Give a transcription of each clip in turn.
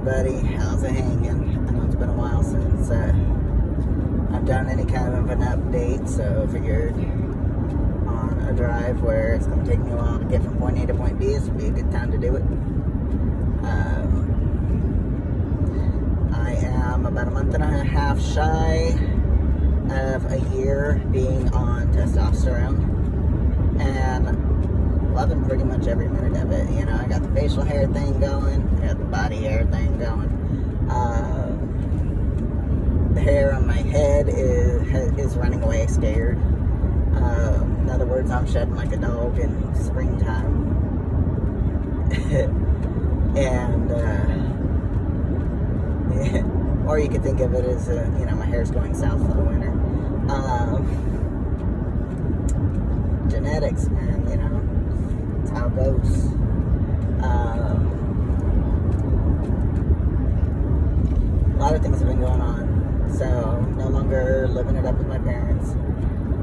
everybody. How's it hanging? I know it's been a while since I've done any kind of an update, so I figured on a drive where it's going to take me a while to get from point A to point B, this would be a good time to do it. I am about a month and a half shy of a year being on testosterone, and loving pretty much every minute of it. You know, I got the facial hair thing going, I got the body hair thing going. The hair on my head is running away scared. In other words, I'm shedding like a dog in springtime. And or you could think of it as you know, my hair's going south for the winter. Genetics, man, you know, that's how it goes. A lot of things have been going on. So, no longer living it up with my parents.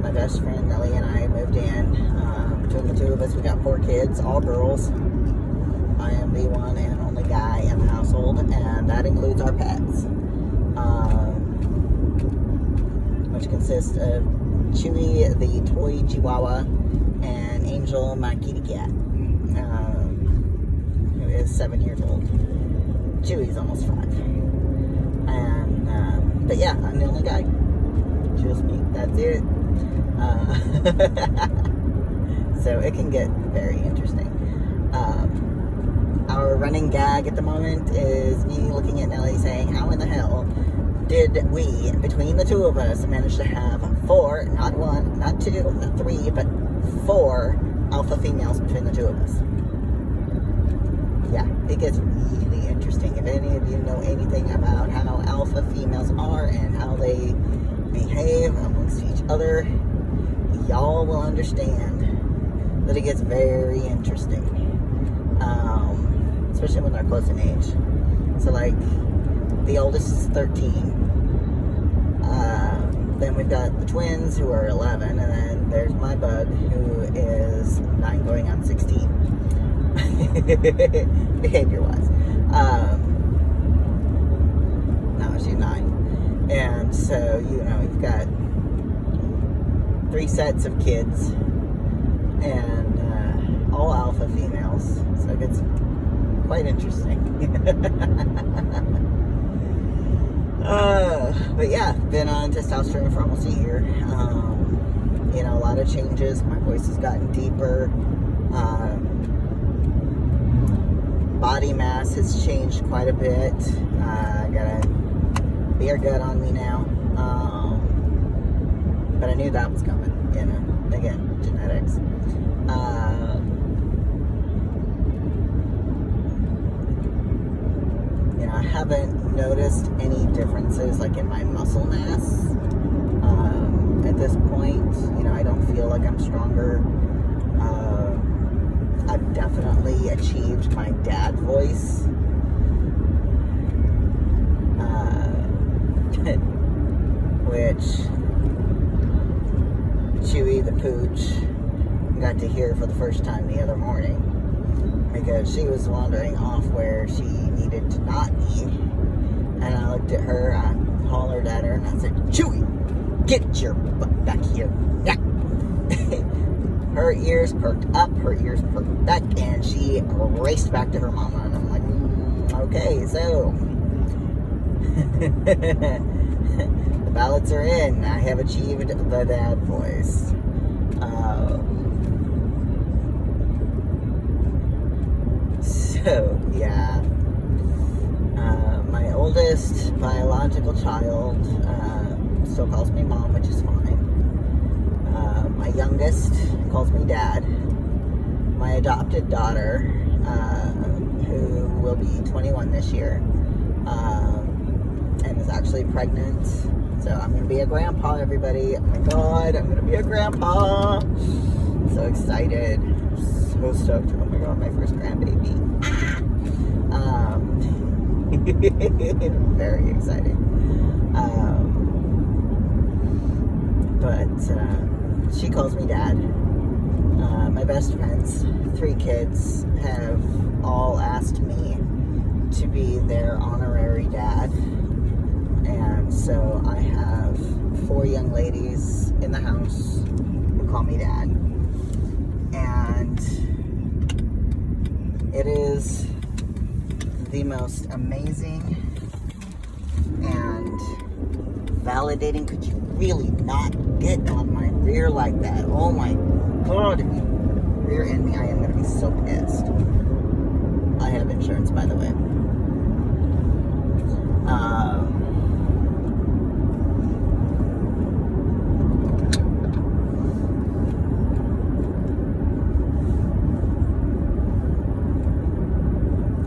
My best friend Nellie and I moved in. Between the two of us, we got 4 kids, all girls. I am the one and only guy in the household, and that includes our pets, which consists of Chewy, the toy Chihuahua, and Angel, my kitty cat, who is 7 years old. Chewy's almost 5. And, but yeah, I'm the only guy. Just me. That's it. So it can get very interesting. Our running gag at the moment is me looking at Nellie saying, how in the hell did we, between the two of us, manage to have 4, not 1, not 2, not 3, but 4 alpha females between the two of us? Yeah, it gets really interesting. If any of you know anything about how alpha females are and how they behave amongst each other, y'all will understand that it gets very interesting. Especially when they're close in age. So, like, the oldest is 13. Then we've got the twins, who are 11, and then there's my bug, who is 9 going on 16. Behavior-wise. No, she's 9. And so, you know, you've got 3 sets of kids, and all alpha females. So it gets quite interesting. But yeah, been on testosterone for almost a year. You know, a lot of changes. My voice has gotten deeper. Body mass has changed quite a bit. I got a beer gut on me now. But I knew that was coming. You know, again, genetics. I haven't noticed any differences like in my muscle mass at this point. You know, I don't feel like I'm stronger. I've definitely achieved my dad voice. Which Chewy the pooch got to hear for the first time the other morning, because she was wandering off where she needed to not be. And I looked at her, I hollered at her, and I said, Chewy, get your butt back here. Yeah. Her ears perked up, her ears perked back, and she raced back to her mama. And I'm like, okay, so the ballots are in. I have achieved the dad voice. So, yeah. My oldest biological child still calls me mom, which is fine. My youngest calls me dad. My adopted daughter, who will be 21 this year, and is actually pregnant. So I'm going to be a grandpa, everybody. Oh my God, I'm going to be a grandpa. So excited. So stoked. Oh my God, my first grandbaby. Very exciting. But she calls me dad. My best friends, 3 kids, have all asked me to be be their honorary dad. And so I have 4 young ladies in the house who call me dad. And it is the most amazing and validating. Could you really not get on my rear like that? Oh my God, if you rear end me, I am going to be so pissed. I have insurance, by the way.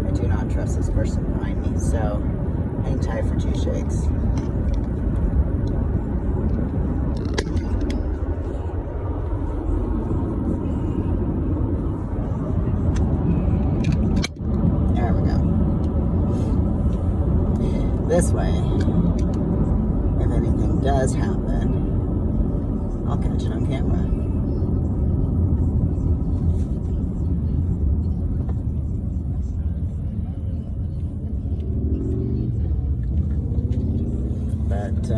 I do not trust this person behind me, so hang tight for 2 shakes. This way, if anything does happen, I'll catch it on camera. But,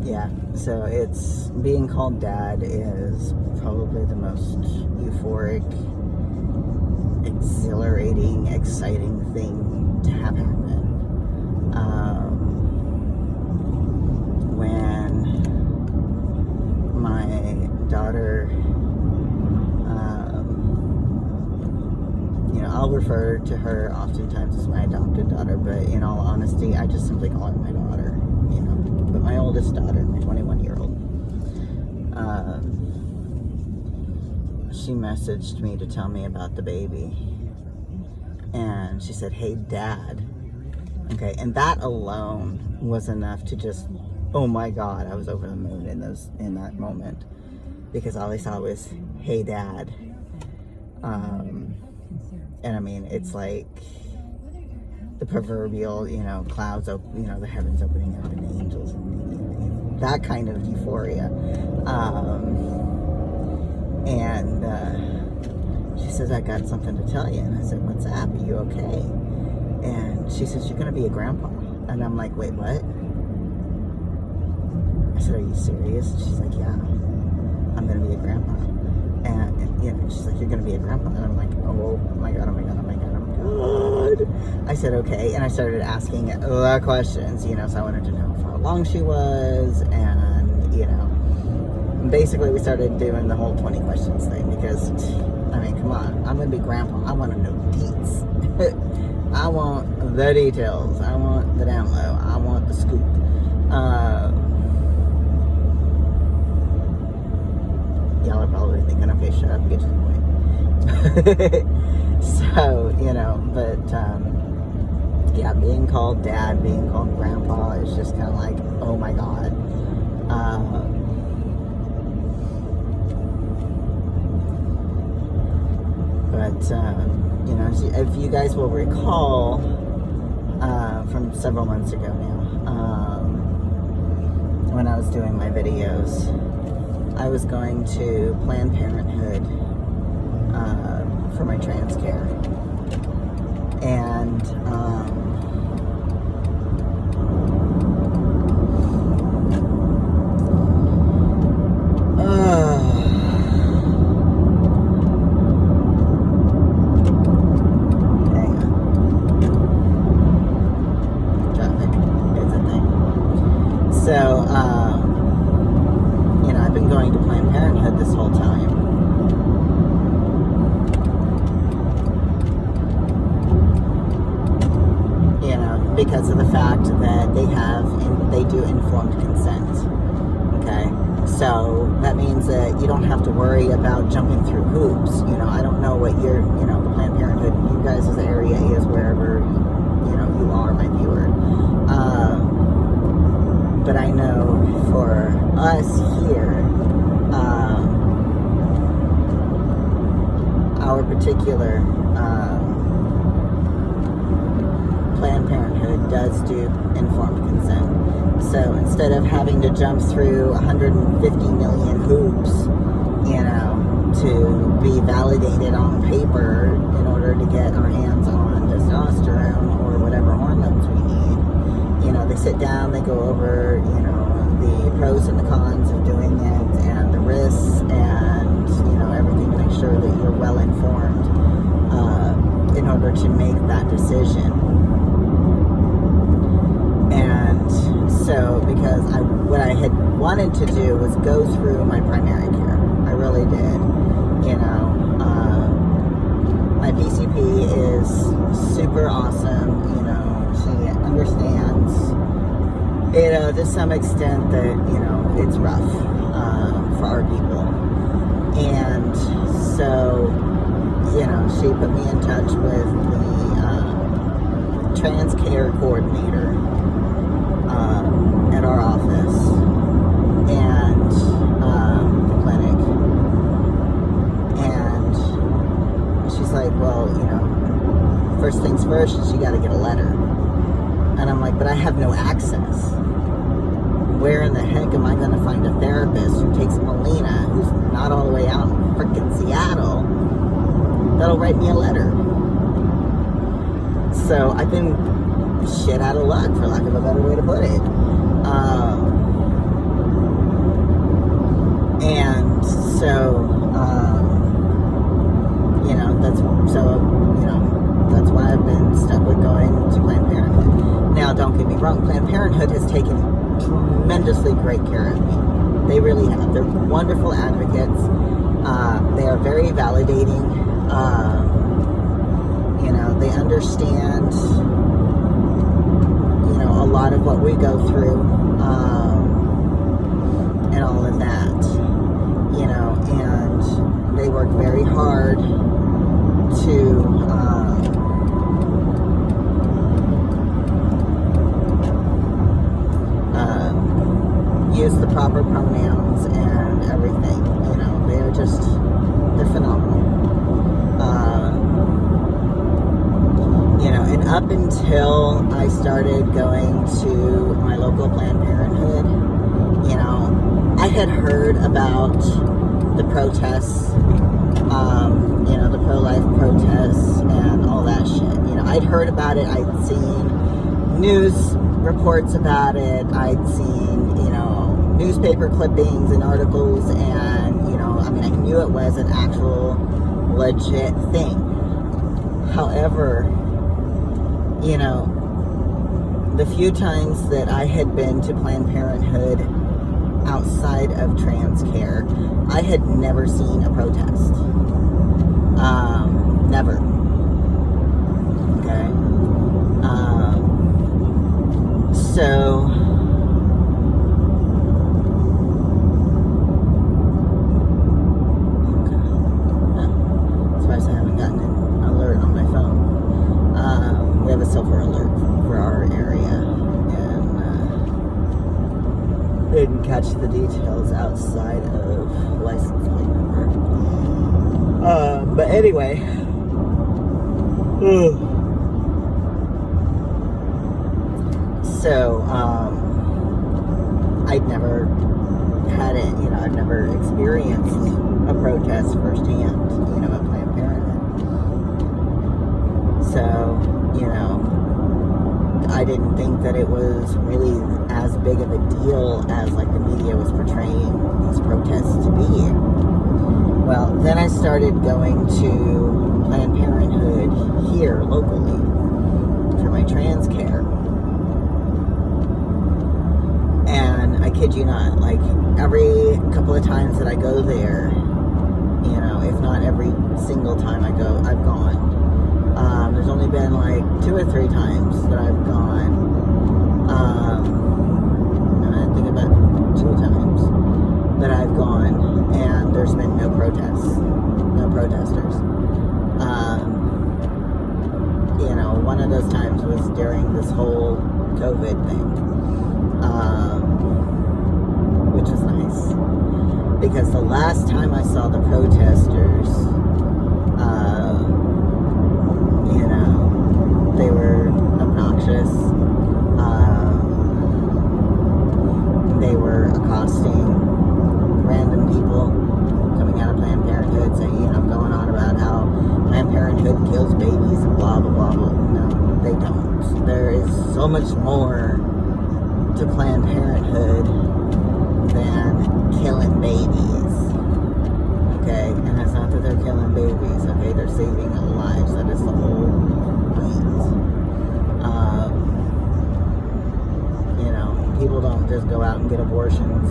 yeah, so it's, being called dad is probably the most euphoric, exhilarating, exciting thing to have happen. When my daughter, I'll refer to her oftentimes as my adopted daughter, but in all honesty, I just simply call her my daughter, But my oldest daughter, my 21-year-old, she messaged me to tell me about the baby. And she said, "Hey, Dad." Okay, and that alone was enough to just, oh my God, I was over the moon in that moment, because all I saw was, "Hey, Dad." And I mean, it's like the proverbial, clouds open, the heavens opening up and angels, and that kind of euphoria. She says, "I got something to tell you." And I said, "What's up? Are you okay?" And she says, "You're going to be a grandpa." And I'm like, "Wait, what?" I said, "Are you serious?" She's like, "Yeah, I'm going to be a grandpa." And she's like, "You're going to be a grandpa?" And I'm like, oh my God, oh my God, oh my God, oh my God. I said, "Okay." And I started asking the questions, so I wanted to know how long she was. And, basically we started doing the whole 20 questions thing, because, I mean, come on, I'm going to be grandpa. I want to know deets. I want the details. I want the down low. I want the scoop. Y'all are probably thinking, okay, shut up, get to the point. So, yeah, being called dad, being called grandpa is just kind of like, oh my God. But, if you guys will recall, from several months ago now, when I was doing my videos, I was going to Planned Parenthood for my trans care. And, I've been going to Planned Parenthood this whole time. Because of the fact that they do informed consent. Okay? So that means that you don't have to worry about jumping through hoops. I don't know what your, the Planned Parenthood, you guys' area is, wherever, you are, my viewer. But I know for us here, our particular Planned Parenthood does do informed consent. So instead of having to jump through 150 million hoops, to be validated on paper in order to get our hands on this testosterone or whatever hormones we need. They sit down, they go over, the pros and the cons of doing it and the risks and, everything to make sure that you're well informed in order to make that decision. And so, because what I had wanted to do was go through my primary care. I really did. My PCP is super awesome. She understands, to some extent that, it's rough for our people. And so, she put me in touch with the trans care coordinator at our office and the clinic. And she's like, well, first things first, you got to get a letter. And I'm like, but I have no access. Where in the heck am I going to find a therapist who takes Melina, who's not all the way out in frickin' Seattle, that'll write me a letter? So I've been shit out of luck, for lack of a better way to put it. And so, that's why I've been stuck with going to Planned Parenthood. Now, don't get me wrong, Planned Parenthood has taken tremendously great care of me. They really have. They're wonderful advocates. They are very validating. They understand, a lot of what we go through, and all of that, and they work very hard to, use the proper pronouns and everything. They're phenomenal. And up until I started going to my local Planned Parenthood, I had heard about the protests, the pro-life protests and all that shit. I'd heard about it. I'd seen news reports about it. I'd seen, newspaper clippings and articles, and, I knew it was an actual legit thing. However, the few times that I had been to Planned Parenthood outside of trans care, I had never seen a protest. Never. Okay? So, I haven't gotten an alert on my phone. We have a silver alert for our area, and didn't catch the details outside of license plate number. But anyway, so I'd never had it. I've never experienced a protest firsthand. At Planned Parenthood. So, I didn't think that it was really as big of a deal as like the media was portraying these protests to be. Well, then I started going to Planned Parenthood here locally for my trans care. And I kid you not, like every couple of times that I go there, if not every single time I go, I've gone. There's only been like 2 or 3 times that I've gone. And I think about 2 times that I've gone, and there's been no protests, no protesters. One of those times was during this whole COVID thing, which was nice. Because the last time I saw the protesters, they were obnoxious. They were accosting random people coming out of Planned Parenthood, saying, going on about how Planned Parenthood it kills babies, blah, blah, blah, blah. No, they don't. There is so much more to Planned Parenthood than killing babies. Okay? And it's not that they're killing babies, okay? They're saving lives. That is the whole point. People don't just go out and get abortions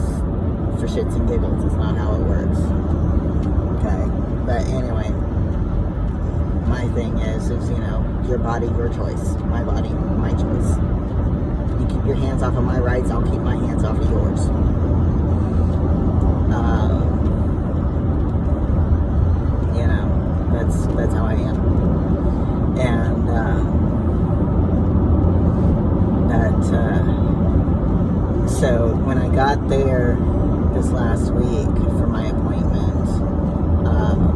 for shits and giggles. It's not how it works. Okay? But anyway, my thing is, your body, your choice. My body, my choice. You keep your hands off of my rights, I'll keep my hands off of yours. That's how I am. And so when I got there this last week for my appointment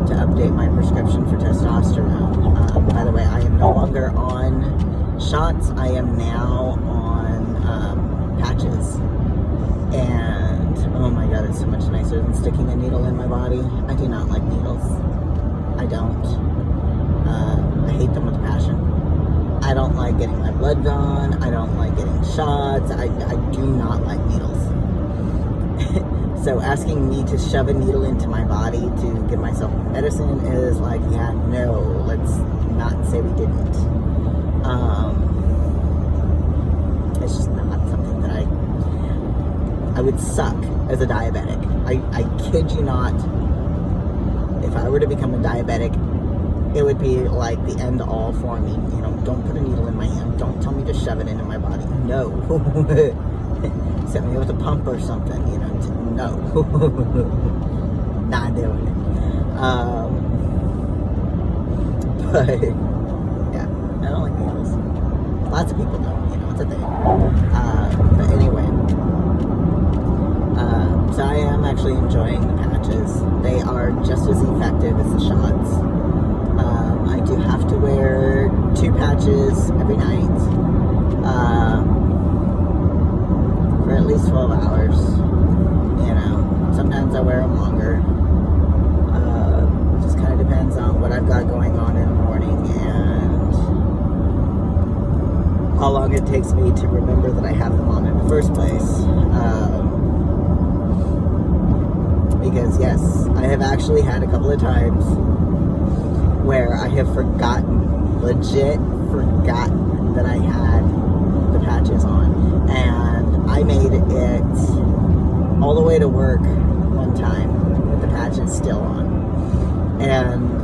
to update my prescription for testosterone, by the way, I am no longer on shots. I am now on patches. And oh my god, it's so much nicer than sticking a needle in my body. I do not like needles. I don't. I hate them with a passion. I don't like getting my blood drawn. I don't like getting shots. I do not like needles. So asking me to shove a needle into my body to give myself medicine is like, yeah, no, let's not say we didn't. It's just not something that I would suck as a diabetic. I kid you not. If I were to become a diabetic, it would be like the end all for me. Don't put a needle in my hand. Don't tell me to shove it into my body. No. Set me with a pump or something. No. Not doing it. But yeah, I don't like needles. Lots of people don't. It's a thing. But anyway. So I am actually enjoying the patches. They are just as effective as the shots. I do have to wear 2 patches every night for at least 12 hours. Sometimes I wear them longer. Just kind of depends on what I've got going on in the morning and how long it takes me to remember that I have them on in the first place. Because yes, I have actually had a couple of times where I have legit forgotten that I had the patches on. And I made it all the way to work one time with the patches still on. And,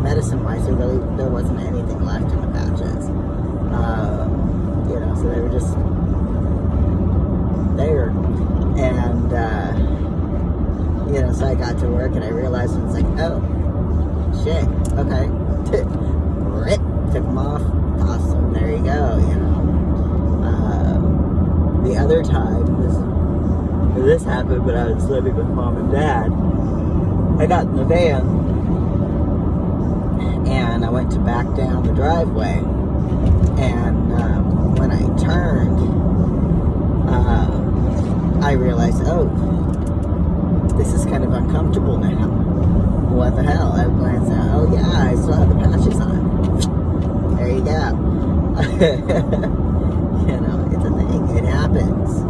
medicine-wise, there wasn't anything left in the patches. So they were just there. And, so I got to work and I realized it's like, oh, shit, okay. Rip, took them off, tossed them, there you go, The other time, this happened when I was living with mom and dad. I got in the van and I went to back down the driveway. And when I turned, I realized, oh, this is kind of uncomfortable now. What the hell? I glanced out. Oh yeah, I still have the patches on. There you go. It's a thing. It happens.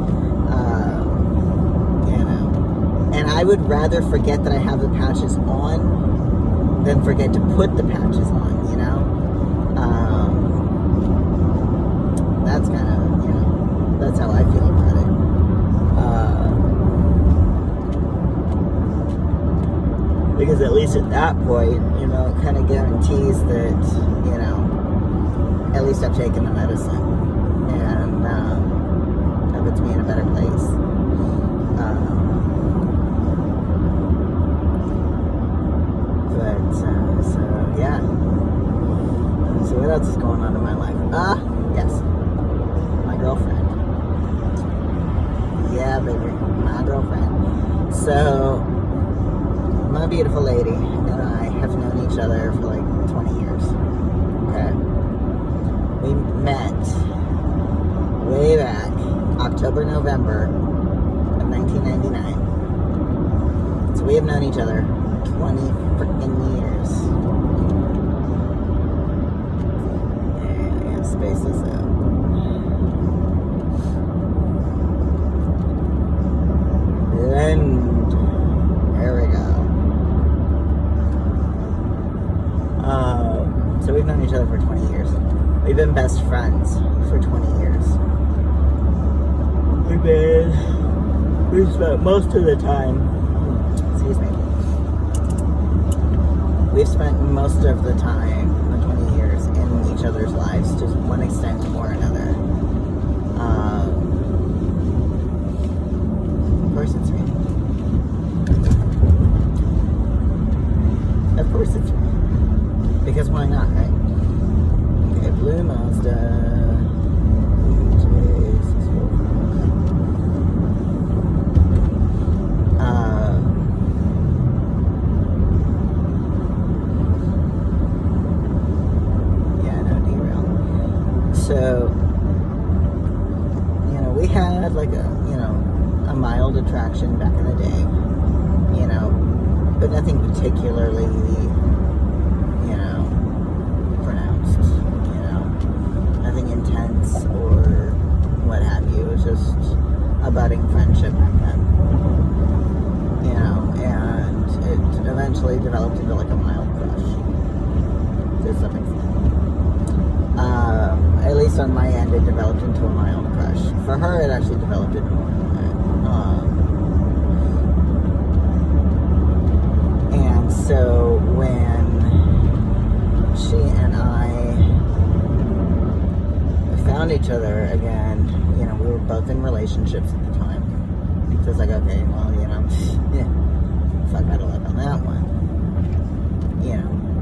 And I would rather forget that I have the patches on than forget to put the patches on, That's kind of, that's how I feel about it. Because at least at that point, it kind of guarantees that, at least I've taken the medicine. And that puts me in a better place. So yeah. So what else is going on in my life? Yes. My girlfriend. Yeah, baby. My girlfriend. So, my beautiful lady and I have known each other for like 20 years. Okay. We met way back October, November of 1999. So we have known each other 20 freaking years. So we've known each other for 20 years. We've been best friends for 20 years. We've spent most of the time, excuse me, we've spent most of the time, the 20 years, in each other's lives to one extent or another. Of course it's me. Of course it's me. Because why not, right? Okay, Blue Mazda. So, we had like a mild attraction back in the day, but nothing particularly, pronounced, nothing intense or what have you. It was just a budding friendship back then, and it eventually developed into like a mild crush to some extent. At least on my end, it developed into a mild crush. For her, it actually developed into more than that. And so when she and I found each other again, we were both in relationships at the time. So it's like, okay, well, fuck out of luck on that one.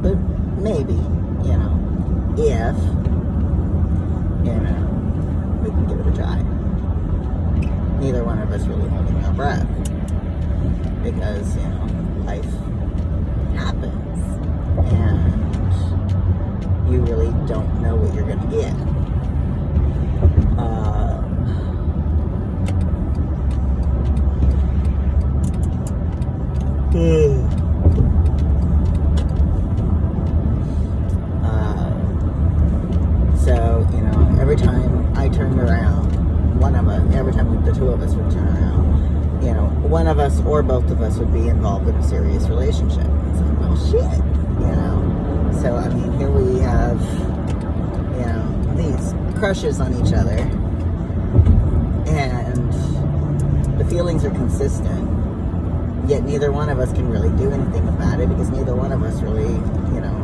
But maybe, if we can give it a try. Neither one of us really holding our breath because, life happens and you really don't know what you're going to get. So, every time I turned around, every time the two of us would turn around, one of us or both of us would be involved in a serious relationship. It's like, well, shit, So, I mean, here we have, these crushes on each other, and the feelings are consistent, yet neither one of us can really do anything about it because neither one of us really,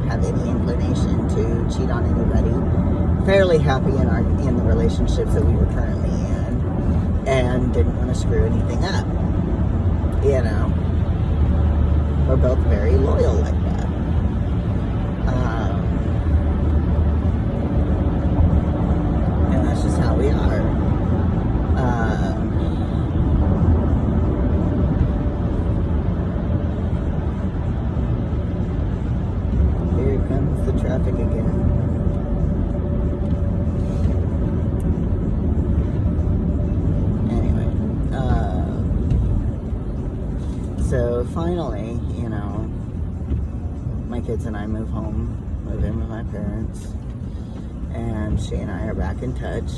have any inclination to cheat on anybody. Fairly happy in the relationships that we were currently in, and didn't want to screw anything up. We're both very loyal like that. And that's just how we are. Here comes the traffic again. So finally, my kids and I move in with my parents, and she and I are back in touch,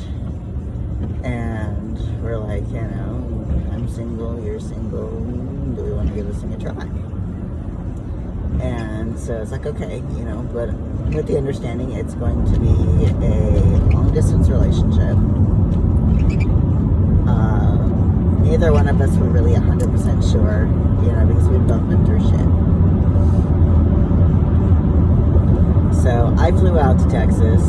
and we're like, I'm single, you're single, do we want to give this thing a try? And so it's like, okay, but with the understanding it's going to be a long distance relationship. Neither one of us were really 100% sure, because we'd both been through shit. So I flew out to Texas.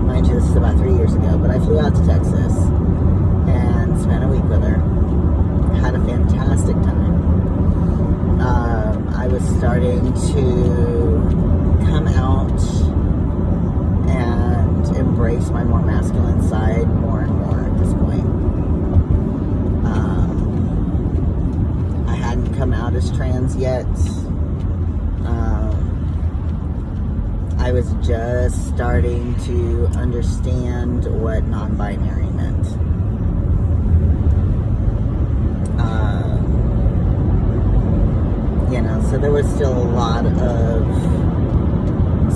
Mind you, this is about 3 years ago, but I flew out to Texas and spent a week with her. Had a fantastic time. I was starting to come out and embrace my more masculine side more and more at this point. Come out as trans yet. I was just starting to understand what non-binary meant. So there was still a lot of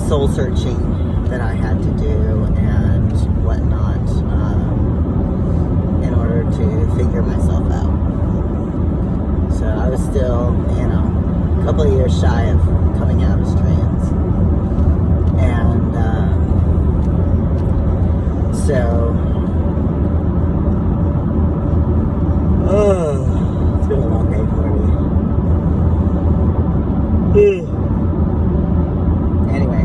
soul searching that I had to do and whatnot in order to figure myself out. So I was still, a couple of years shy of coming out as trans. So, it's been a long day for me. Anyway,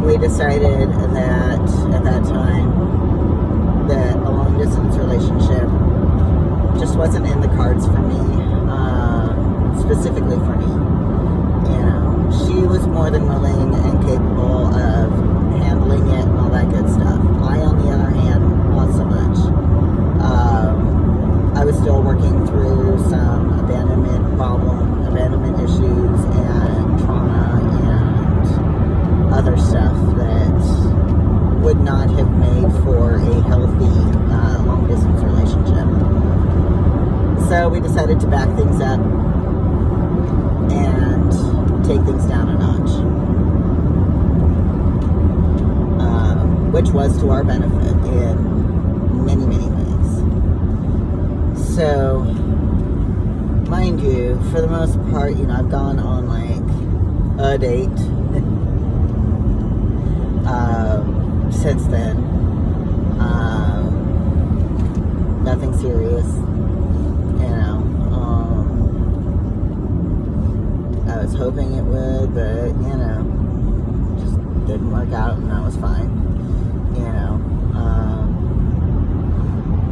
we decided that at that time that a long distance relationship just wasn't in the cards for me, specifically for me. You know, she was more than willing and capable of handling it and all that good stuff. I, on the other hand, not so much. I was still working through some abandonment issues and trauma and other stuff that would not have made for a healthy long distance relationship. So we decided to back things up and take things down a notch, which was to our benefit in many, many ways. So, mind you, for the most part, you know, I've gone on like a date since then. Nothing serious, you know. I was hoping it would, but you know, just didn't work out, and that was fine. You know,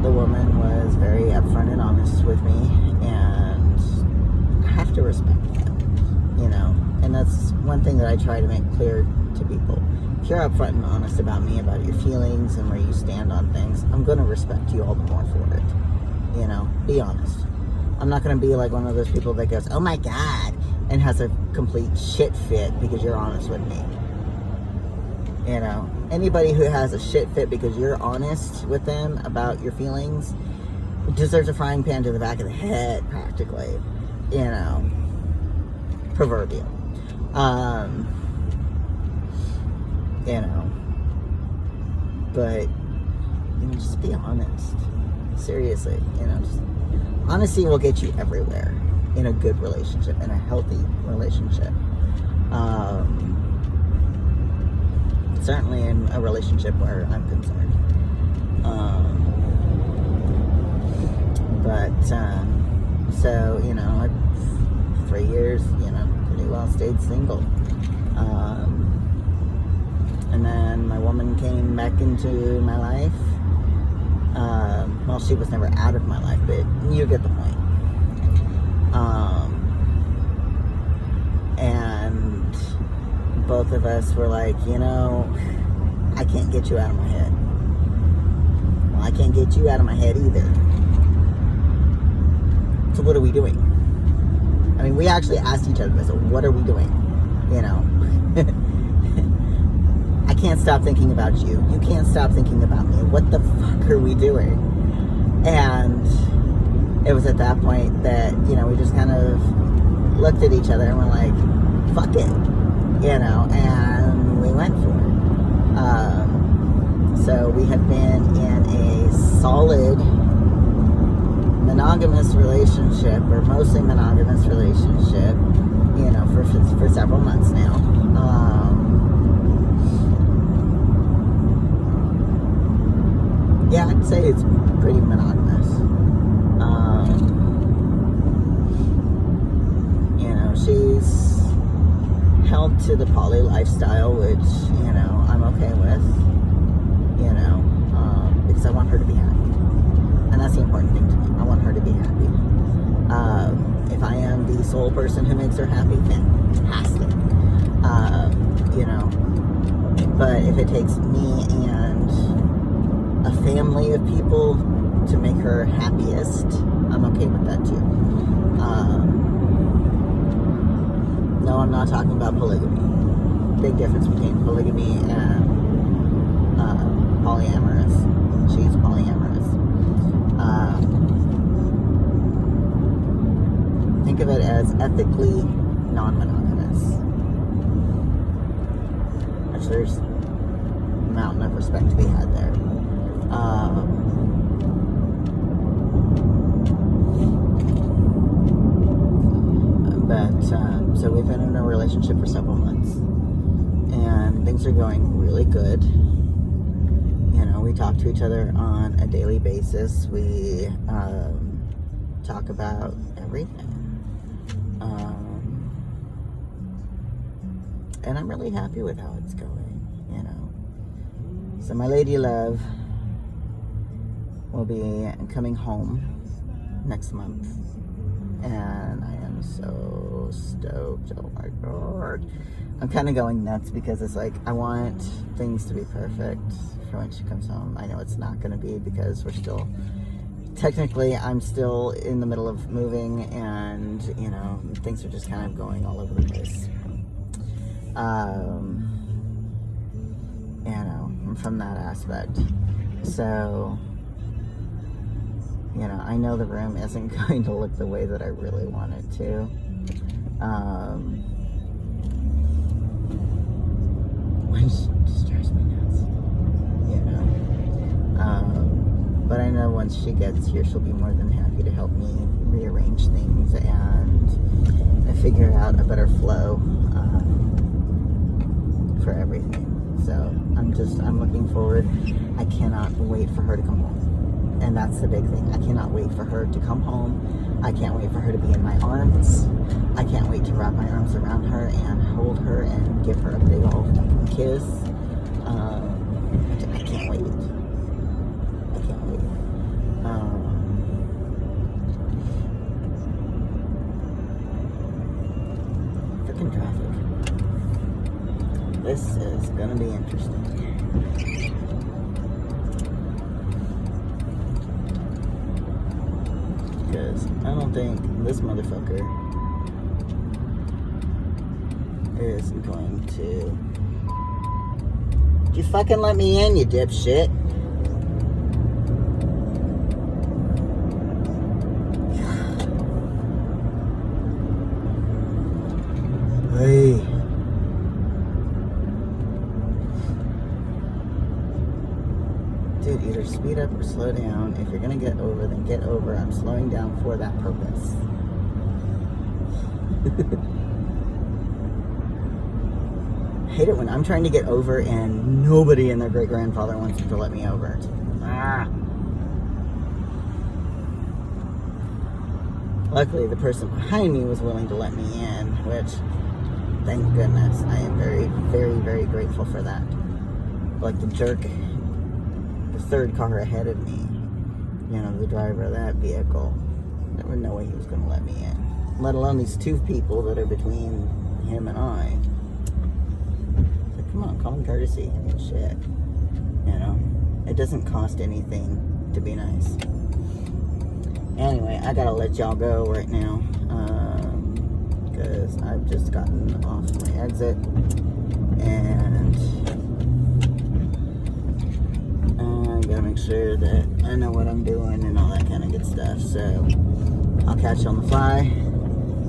the woman was very upfront and honest with me, and I have to respect that. You know, and that's one thing that I try to make clear to people. If you're upfront and honest about me, about your feelings and where you stand on things, I'm going to respect you all the more for it. You know, be honest. I'm not going to be like one of those people that goes, oh my God, and has a complete shit fit because you're honest with me. You know, anybody who has a shit fit because you're honest with them about your feelings deserves a frying pan to the back of the head, practically. You know, proverbial. You know, but, you know, just be honest. Seriously, you know, just honesty will get you everywhere in a good relationship, in a healthy relationship. Certainly in a relationship where I'm concerned. So, you know, 3 years, you know, pretty well stayed single. And then my woman came back into my life. Well, she was never out of my life, but you get the point. And both of us were like, you know, I can't get you out of my head. Well, I can't get you out of my head either. So what are we doing? I mean, we actually asked each other, so what are we doing? You know, I can't stop thinking about you. You can't stop thinking about me. What the fuck are we doing? And it was at that point that, you know, we just kind of looked at each other and we're like, fuck it, you know, and we went for it. So we have been in a solid monogamous relationship, or mostly monogamous relationship, you know, for several months now. Yeah, I'd say it's pretty monogamous. You know, she's held to the poly lifestyle, which, you know, I'm okay with, you know, because I want her to be happy. And that's the important thing to me. I want her to be happy. If I am the sole person who makes her happy, fantastic. You know, but if it takes me and a family of people to make her happiest, I'm okay with that too. No, I'm not talking about polygamy. Big difference between polygamy and polyamorous. She's polyamorous. Think of it as ethically non-monogamous. Which there's a mountain of respect to be had there. So we've been in a relationship for several months, and things are going really good. You know, we talk to each other on a daily basis. We talk about everything. And I'm really happy with how it's going, you know. So my lady love will be coming home next month. And I am so stoked. Oh my God. I'm kind of going nuts because it's like, I want things to be perfect for when she comes home. I know it's not going to be because we're still, technically, I'm still in the middle of moving, and, you know, things are just kind of going all over the place. You know, from that aspect. So, you know, I know the room isn't going to look the way that I really want it to. Which just drives me nuts, you know. But I know once she gets here, she'll be more than happy to help me rearrange things and figure out a better flow for everything. So I'm looking forward. I cannot wait for her to come home. And that's the big thing. I cannot wait for her to come home. I can't wait for her to be in my arms. I can't wait to wrap my arms around her and hold her and give her a big old fucking kiss. I can't wait. I can't wait. Freaking traffic. This is gonna be interesting. Because I don't think this motherfucker is going to. You fucking let me in, you dipshit. Hey. Dude, either speed up or slow down. If you're gonna get over, then get over. I'm slowing down for that purpose. Hate it when I'm trying to get over and nobody and their great-grandfather wants to let me over. Luckily, the person behind me was willing to let me in, which, thank goodness, I am very, very, very grateful for that. Like the jerk, the third car ahead of me, you know, the driver of that vehicle, there was no way he was going to let me in. Let alone these two people that are between him and I. Like, come on, common courtesy. I mean, shit. You know, it doesn't cost anything to be nice. Anyway, I gotta let y'all go right now, because I've just gotten off my exit, and I gotta make sure that I know what I'm doing and all that kind of good stuff. So I'll catch you on the fly.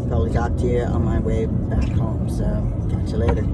Probably talk to you on my way back home. So catch you later.